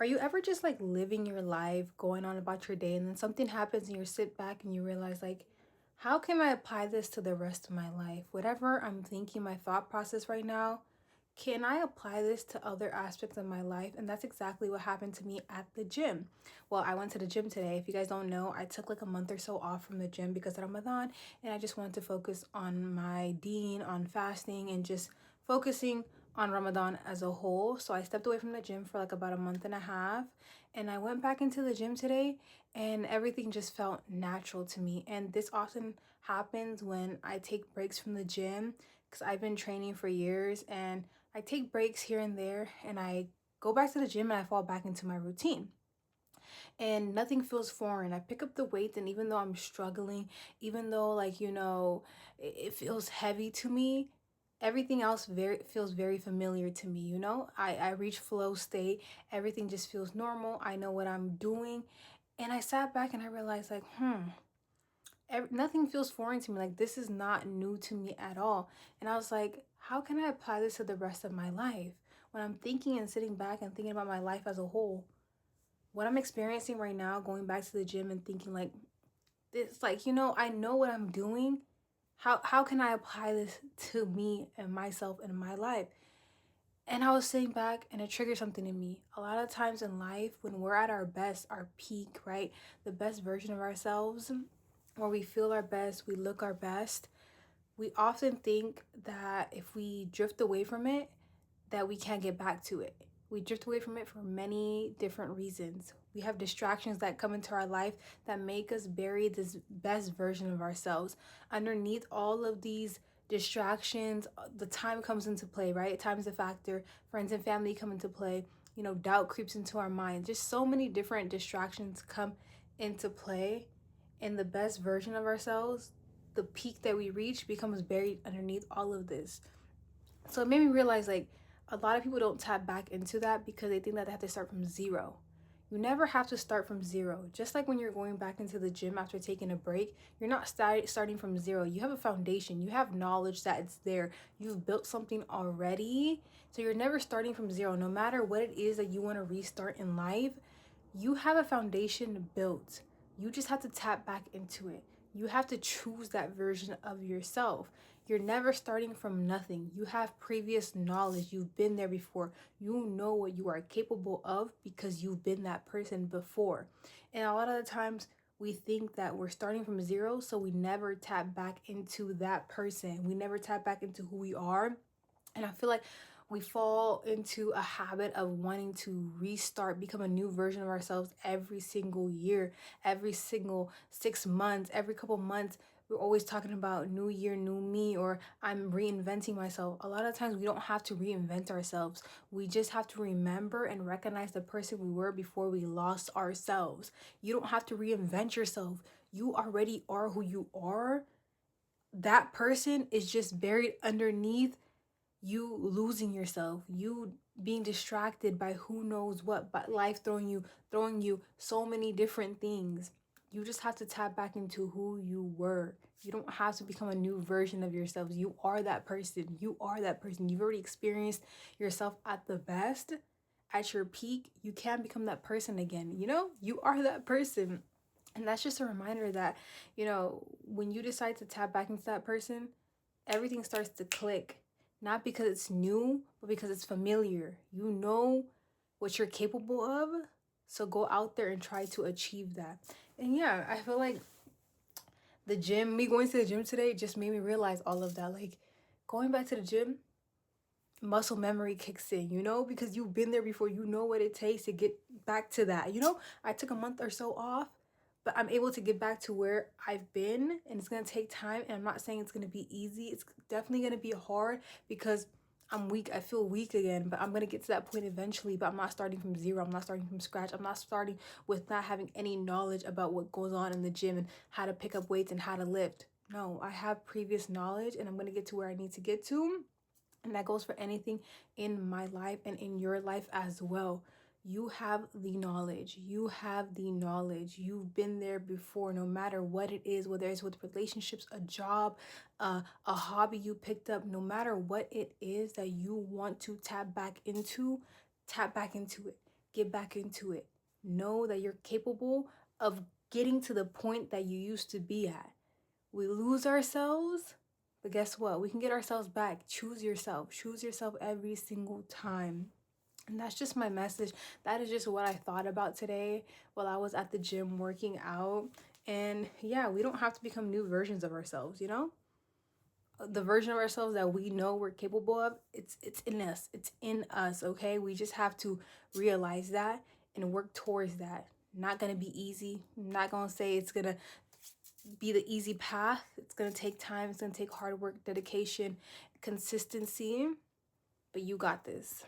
Are you ever just like living your life, going on about your day, and then something happens and you sit back and you realize, like, how can I apply this to the rest of my life? Whatever I'm thinking, my thought process right now, can I apply this to other aspects of my life? And that's exactly what happened to me at the gym. Well, I went to the gym today. If you guys don't know, I took like a month or so off from the gym because of Ramadan, and I just wanted to focus on my deen, on fasting, and just focusing on Ramadan as a whole. So I stepped away from the gym for like about a month and a half, and I went back into the gym today, and everything just felt natural to me. And this often happens when I take breaks from the gym because I've been training for years, and I take breaks here and there, and I go back to the gym and I fall back into my routine. And nothing feels foreign. I pick up the weights, and even though I'm struggling, even though, like, it feels heavy to me, everything else very feels very familiar to me. I reach flow state, everything just feels normal. I know what I'm doing. And I sat back and I realized, like, nothing feels foreign to me. Like, this is not new to me at all. And I was like, how can I apply this to the rest of my life? When I'm thinking and sitting back and thinking about my life as a whole, what I'm experiencing right now, going back to the gym and thinking, like, this, like, I know what I'm doing. How can I apply this to me and myself and my life? And I was sitting back and it triggered something in me. A lot of times in life, when we're at our best, our peak, right? The best version of ourselves, where we feel our best, we look our best, we often think that if we drift away from it, that we can't get back to it. We drift away from it for many different reasons. We have distractions that come into our life that make us bury this best version of ourselves. Underneath all of these distractions, the time comes into play, right? Time is a factor. Friends and family come into play. Doubt creeps into our mind. Just so many different distractions come into play. And the best version of ourselves, the peak that we reach, becomes buried underneath all of this. So it made me realize, like, a lot of people don't tap back into that because they think that they have to start from zero. You never have to start from zero. Just like when you're going back into the gym after taking a break, you're not starting from zero. You have a foundation. You have knowledge that it's there. You've built something already. So you're never starting from zero. No matter what it is that you want to restart in life, you have a foundation built. You just have to tap back into it. You have to choose that version of yourself. You're never starting from nothing. You have previous knowledge. You've been there before. You know what you are capable of because you've been that person before. And a lot of the times we think that we're starting from zero, so we never tap back into that person. We never tap back into who we are. And I feel like we fall into a habit of wanting to restart, become a new version of ourselves every single year, every single 6 months, every couple months. We're always talking about new year, new me, or I'm reinventing myself. A lot of times we don't have to reinvent ourselves. We just have to remember and recognize the person we were before we lost ourselves. You don't have to reinvent yourself. You already are who you are. That person is just buried underneath you losing yourself, you being distracted by who knows what, but life throwing you so many different things. You just have to tap back into who you were. You don't have to become a new version of yourselves. You are that person. You are that person. You've already experienced yourself at the best, at your peak. You can become that person again. You are that person. And that's just a reminder that, when you decide to tap back into that person, everything starts to click. Not because it's new, but because it's familiar. You know what you're capable of. So go out there and try to achieve that. And yeah, I feel like me going to the gym today just made me realize all of that. Like, going back to the gym, muscle memory kicks in, because you've been there before. You know what it takes to get back to that. I took a month or so off, but I'm able to get back to where I've been, and it's going to take time. And I'm not saying it's going to be easy. It's definitely going to be hard because I'm weak. I feel weak again, but I'm going to get to that point eventually. But I'm not starting from zero. I'm not starting from scratch. I'm not starting with not having any knowledge about what goes on in the gym and how to pick up weights and how to lift. No, I have previous knowledge, and I'm going to get to where I need to get to. And that goes for anything in my life and in your life as well. You have the knowledge. You have the knowledge. You've been there before, no matter what it is, whether it's with relationships, a job, a hobby you picked up, no matter what it is that you want to tap back into it. get back into it. Know that you're capable of getting to the point that you used to be at. We lose ourselves, but guess what? We can get ourselves back. Choose yourself. Choose yourself every single time. And that's just my message. That is just what I thought about today while I was at the gym working out. And yeah, we don't have to become new versions of ourselves, you know? The version of ourselves that we know we're capable of, it's in us. It's in us, okay? We just have to realize that and work towards that. Not gonna be easy. I'm not gonna say it's gonna be the easy path. It's gonna take time. It's gonna take hard work, dedication, consistency. But you got this.